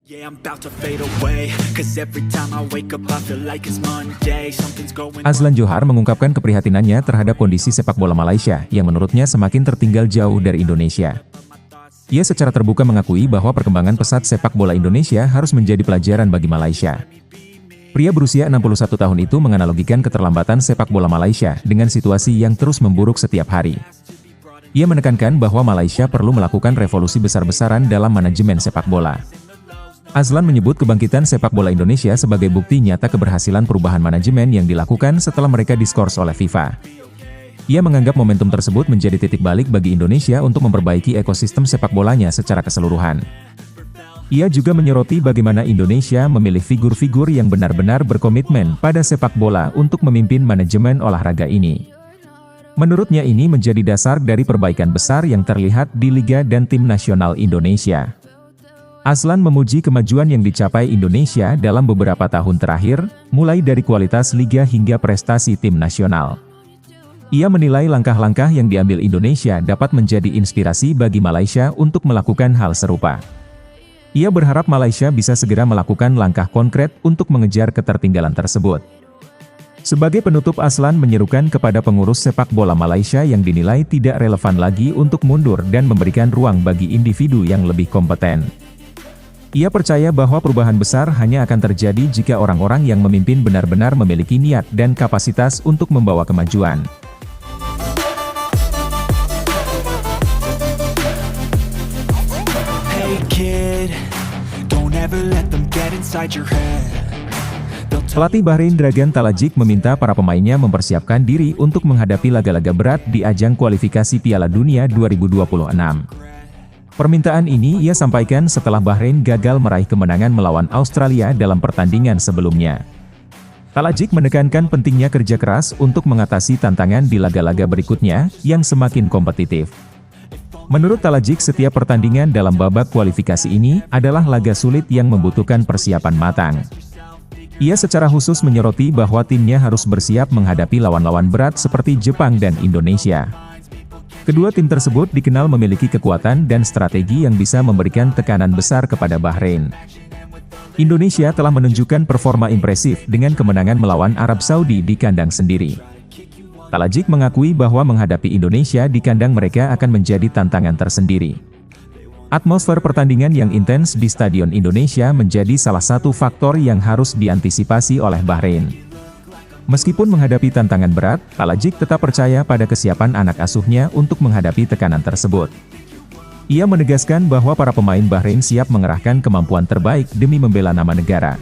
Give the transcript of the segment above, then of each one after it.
Yeah, I'm about to fade away, 'cause every time I wake up I feel like it's Monday, something's going wrong. Azlan Johar mengungkapkan keprihatinannya terhadap kondisi sepak bola Malaysia yang menurutnya semakin tertinggal jauh dari Indonesia. Ia secara terbuka mengakui bahwa perkembangan pesat sepak bola Indonesia harus menjadi pelajaran bagi Malaysia. Pria berusia 61 tahun itu menganalogikan keterlambatan sepak bola Malaysia dengan situasi yang terus memburuk setiap hari. Ia menekankan bahwa Malaysia perlu melakukan revolusi besar-besaran dalam manajemen sepak bola. Azlan menyebut kebangkitan sepak bola Indonesia sebagai bukti nyata keberhasilan perubahan manajemen yang dilakukan setelah mereka diskors oleh FIFA. Ia menganggap momentum tersebut menjadi titik balik bagi Indonesia untuk memperbaiki ekosistem sepak bolanya secara keseluruhan. Ia juga menyoroti bagaimana Indonesia memilih figur-figur yang benar-benar berkomitmen pada sepak bola untuk memimpin manajemen olahraga ini. Menurutnya ini menjadi dasar dari perbaikan besar yang terlihat di Liga dan Tim Nasional Indonesia. Azlan memuji kemajuan yang dicapai Indonesia dalam beberapa tahun terakhir, mulai dari kualitas liga hingga prestasi tim nasional. Ia menilai langkah-langkah yang diambil Indonesia dapat menjadi inspirasi bagi Malaysia untuk melakukan hal serupa. Ia berharap Malaysia bisa segera melakukan langkah konkret untuk mengejar ketertinggalan tersebut. Sebagai penutup, Azlan menyerukan kepada pengurus sepak bola Malaysia yang dinilai tidak relevan lagi untuk mundur dan memberikan ruang bagi individu yang lebih kompeten. Ia percaya bahwa perubahan besar hanya akan terjadi jika orang-orang yang memimpin benar-benar memiliki niat dan kapasitas untuk membawa kemajuan. Hey kid, don't ever let them get inside your head. Pelatih Bahrain Dragan Talajik meminta para pemainnya mempersiapkan diri untuk menghadapi laga-laga berat di ajang kualifikasi Piala Dunia 2026. Permintaan ini ia sampaikan setelah Bahrain gagal meraih kemenangan melawan Australia dalam pertandingan sebelumnya. Talajik menekankan pentingnya kerja keras untuk mengatasi tantangan di laga-laga berikutnya yang semakin kompetitif. Menurut Talajik, setiap pertandingan dalam babak kualifikasi ini adalah laga sulit yang membutuhkan persiapan matang. Ia secara khusus menyoroti bahwa timnya harus bersiap menghadapi lawan-lawan berat seperti Jepang dan Indonesia. Kedua tim tersebut dikenal memiliki kekuatan dan strategi yang bisa memberikan tekanan besar kepada Bahrain. Indonesia telah menunjukkan performa impresif dengan kemenangan melawan Arab Saudi di kandang sendiri. Talajik mengakui bahwa menghadapi Indonesia di kandang mereka akan menjadi tantangan tersendiri. Atmosfer pertandingan yang intens di Stadion Indonesia menjadi salah satu faktor yang harus diantisipasi oleh Bahrain. Meskipun menghadapi tantangan berat, Talajik tetap percaya pada kesiapan anak asuhnya untuk menghadapi tekanan tersebut. Ia menegaskan bahwa para pemain Bahrain siap mengerahkan kemampuan terbaik demi membela nama negara.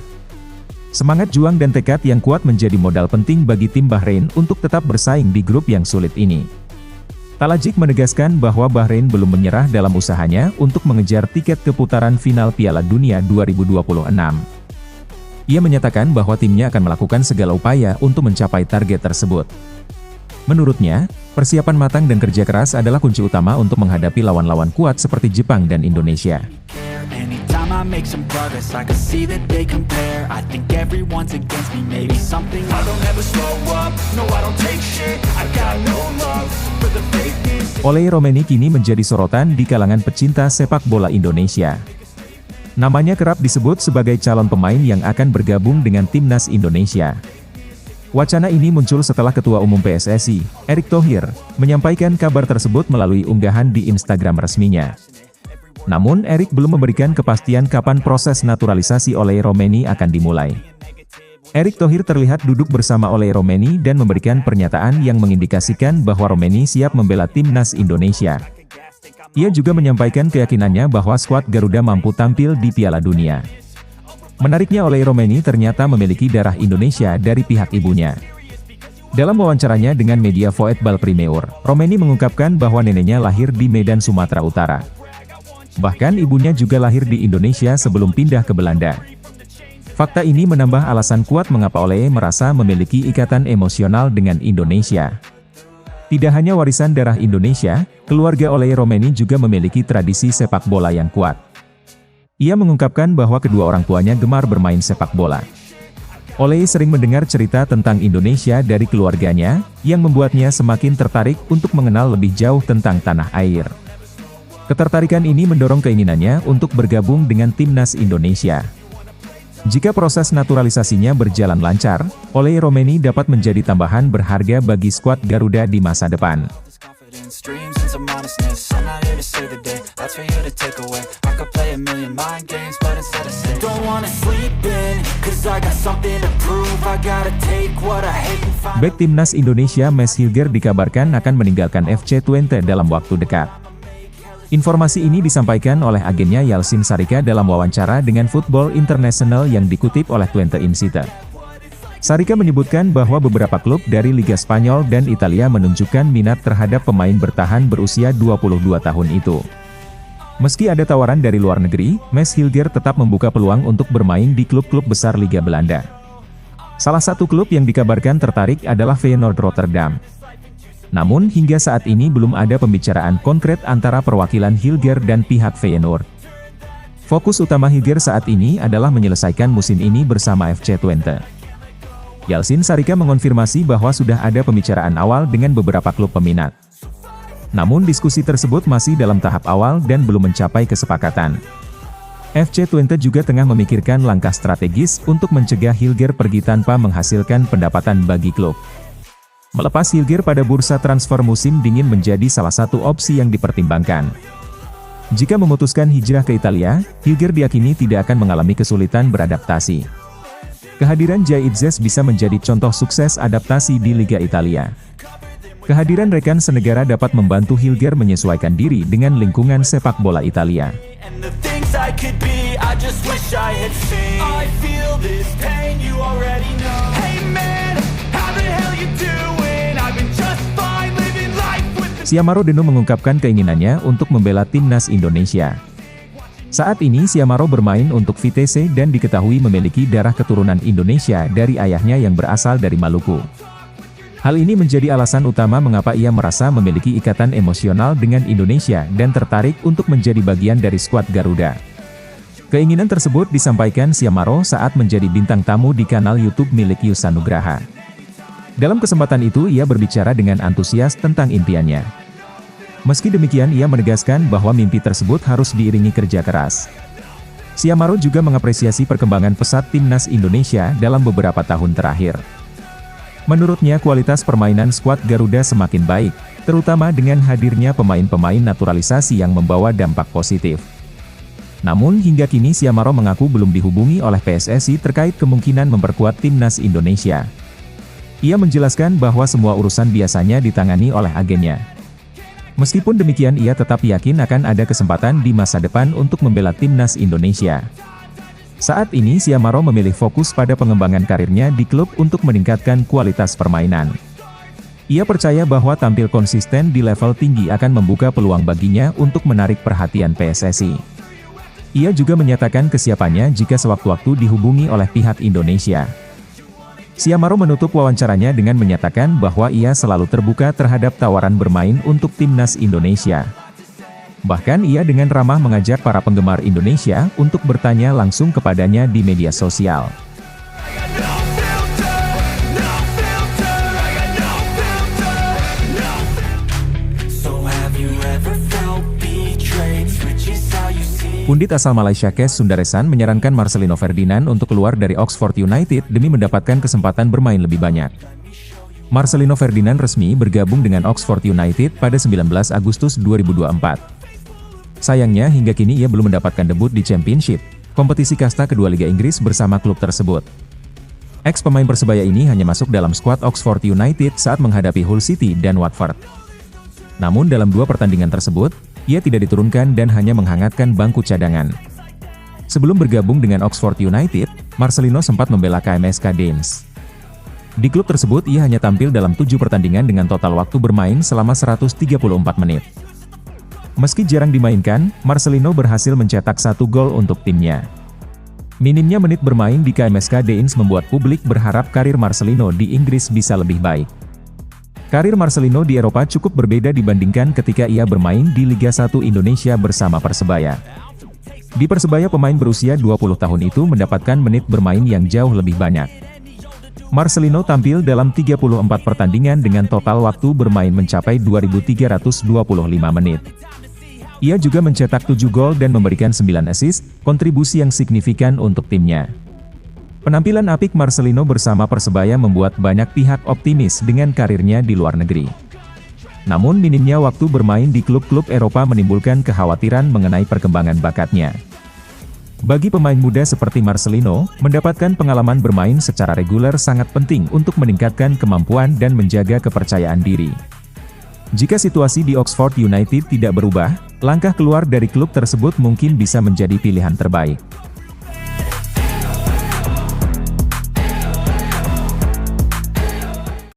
Semangat juang dan tekad yang kuat menjadi modal penting bagi tim Bahrain untuk tetap bersaing di grup yang sulit ini. Talajik menegaskan bahwa Bahrain belum menyerah dalam usahanya untuk mengejar tiket ke putaran final Piala Dunia 2026. Ia menyatakan bahwa timnya akan melakukan segala upaya untuk mencapai target tersebut. Menurutnya, persiapan matang dan kerja keras adalah kunci utama untuk menghadapi lawan-lawan kuat seperti Jepang dan Indonesia. Oleh Romeni kini menjadi sorotan di kalangan pecinta sepak bola Indonesia. Namanya kerap disebut sebagai calon pemain yang akan bergabung dengan Timnas Indonesia. Wacana ini muncul setelah Ketua Umum PSSI, Erick Thohir, menyampaikan kabar tersebut melalui unggahan di Instagram resminya. Namun Erick belum memberikan kepastian kapan proses naturalisasi Oleh Romeni akan dimulai. Erick Thohir terlihat duduk bersama Oleh Romeni dan memberikan pernyataan yang mengindikasikan bahwa Romeni siap membela Timnas Indonesia. Ia juga menyampaikan keyakinannya bahwa skuad Garuda mampu tampil di Piala Dunia. Menariknya, Oleh Romeni ternyata memiliki darah Indonesia dari pihak ibunya. Dalam wawancaranya dengan media Voet Bal Primeur, Romeni mengungkapkan bahwa neneknya lahir di Medan, Sumatera Utara. Bahkan ibunya juga lahir di Indonesia sebelum pindah ke Belanda. Fakta ini menambah alasan kuat mengapa Oleh merasa memiliki ikatan emosional dengan Indonesia. Tidak hanya warisan darah Indonesia, keluarga Oleh Romeni juga memiliki tradisi sepak bola yang kuat. Ia mengungkapkan bahwa kedua orang tuanya gemar bermain sepak bola. Oleh sering mendengar cerita tentang Indonesia dari keluarganya, yang membuatnya semakin tertarik untuk mengenal lebih jauh tentang tanah air. Ketertarikan ini mendorong keinginannya untuk bergabung dengan timnas Indonesia. Jika proses naturalisasinya berjalan lancar, Ole Romaini dapat menjadi tambahan berharga bagi skuad Garuda di masa depan. Bek timnas Indonesia Mads Hilger dikabarkan akan meninggalkan FC Twente dalam waktu dekat. Informasi ini disampaikan oleh agennya Yalcin Sarika dalam wawancara dengan Football International yang dikutip oleh Twente Insider. Sarika menyebutkan bahwa beberapa klub dari Liga Spanyol dan Italia menunjukkan minat terhadap pemain bertahan berusia 22 tahun itu. Meski ada tawaran dari luar negeri, Mads Hilger tetap membuka peluang untuk bermain di klub-klub besar Liga Belanda. Salah satu klub yang dikabarkan tertarik adalah Feyenoord Rotterdam. Namun hingga saat ini belum ada pembicaraan konkret antara perwakilan Hilger dan pihak Feyenoord. Fokus utama Hilger saat ini adalah menyelesaikan musim ini bersama FC Twente. Yalcin Sarika mengonfirmasi bahwa sudah ada pembicaraan awal dengan beberapa klub peminat. Namun diskusi tersebut masih dalam tahap awal dan belum mencapai kesepakatan. FC Twente juga tengah memikirkan langkah strategis untuk mencegah Hilger pergi tanpa menghasilkan pendapatan bagi klub. Melepas Hilger pada bursa transfer musim dingin menjadi salah satu opsi yang dipertimbangkan. Jika memutuskan hijrah ke Italia, Hilger diyakini tidak akan mengalami kesulitan beradaptasi. Kehadiran Jay Itzes bisa menjadi contoh sukses adaptasi di Liga Italia. Kehadiran rekan senegara dapat membantu Hilger menyesuaikan diri dengan lingkungan sepak bola Italia. Siamaro Deno mengungkapkan keinginannya untuk membela timnas Indonesia. Saat ini Siamaro bermain untuk Vitesse dan diketahui memiliki darah keturunan Indonesia dari ayahnya yang berasal dari Maluku. Hal ini menjadi alasan utama mengapa ia merasa memiliki ikatan emosional dengan Indonesia dan tertarik untuk menjadi bagian dari skuad Garuda. Keinginan tersebut disampaikan Siamaro saat menjadi bintang tamu di kanal YouTube milik Yusa Nugraha. Dalam kesempatan itu ia berbicara dengan antusias tentang impiannya. Meski demikian ia menegaskan bahwa mimpi tersebut harus diiringi kerja keras. Siamaro juga mengapresiasi perkembangan pesat timnas Indonesia dalam beberapa tahun terakhir. Menurutnya kualitas permainan skuad Garuda semakin baik, terutama dengan hadirnya pemain-pemain naturalisasi yang membawa dampak positif. Namun hingga kini Siamaro mengaku belum dihubungi oleh PSSI terkait kemungkinan memperkuat timnas Indonesia. Ia menjelaskan bahwa semua urusan biasanya ditangani oleh agennya. Meskipun demikian ia tetap yakin akan ada kesempatan di masa depan untuk membela timnas Indonesia. Saat ini Siamaro memilih fokus pada pengembangan karirnya di klub untuk meningkatkan kualitas permainan. Ia percaya bahwa tampil konsisten di level tinggi akan membuka peluang baginya untuk menarik perhatian PSSI. Ia juga menyatakan kesiapannya jika sewaktu-waktu dihubungi oleh pihak Indonesia. Siamaro menutup wawancaranya dengan menyatakan bahwa ia selalu terbuka terhadap tawaran bermain untuk timnas Indonesia. Bahkan ia dengan ramah mengajak para penggemar Indonesia untuk bertanya langsung kepadanya di media sosial. Pundit asal Malaysia Kes Sundaresan menyarankan Marcelino Ferdinand untuk keluar dari Oxford United demi mendapatkan kesempatan bermain lebih banyak. Marcelino Ferdinand resmi bergabung dengan Oxford United pada 19 Agustus 2024. Sayangnya hingga kini ia belum mendapatkan debut di Championship, kompetisi kasta kedua Liga Inggris bersama klub tersebut. Ex-pemain Persebaya ini hanya masuk dalam skuad Oxford United saat menghadapi Hull City dan Watford. Namun dalam dua pertandingan tersebut, ia tidak diturunkan dan hanya menghangatkan bangku cadangan. Sebelum bergabung dengan Oxford United, Marcelino sempat membela KMSK Dens. Di klub tersebut ia hanya tampil dalam 7 pertandingan dengan total waktu bermain selama 134 menit. Meski jarang dimainkan, Marcelino berhasil mencetak 1 gol untuk timnya. Minimnya menit bermain di KMSK Dens membuat publik berharap karir Marcelino di Inggris bisa lebih baik. Karir Marcelino di Eropa cukup berbeda dibandingkan ketika ia bermain di Liga 1 Indonesia bersama Persebaya. Di Persebaya pemain berusia 20 tahun itu mendapatkan menit bermain yang jauh lebih banyak. Marcelino tampil dalam 34 pertandingan dengan total waktu bermain mencapai 2.325 menit. Ia juga mencetak 7 gol dan memberikan 9 assist, kontribusi yang signifikan untuk timnya. Penampilan apik Marcelino bersama Persebaya membuat banyak pihak optimis dengan karirnya di luar negeri. Namun minimnya waktu bermain di klub-klub Eropa menimbulkan kekhawatiran mengenai perkembangan bakatnya. Bagi pemain muda seperti Marcelino, mendapatkan pengalaman bermain secara reguler sangat penting untuk meningkatkan kemampuan dan menjaga kepercayaan diri. Jika situasi di Oxford United tidak berubah, langkah keluar dari klub tersebut mungkin bisa menjadi pilihan terbaik.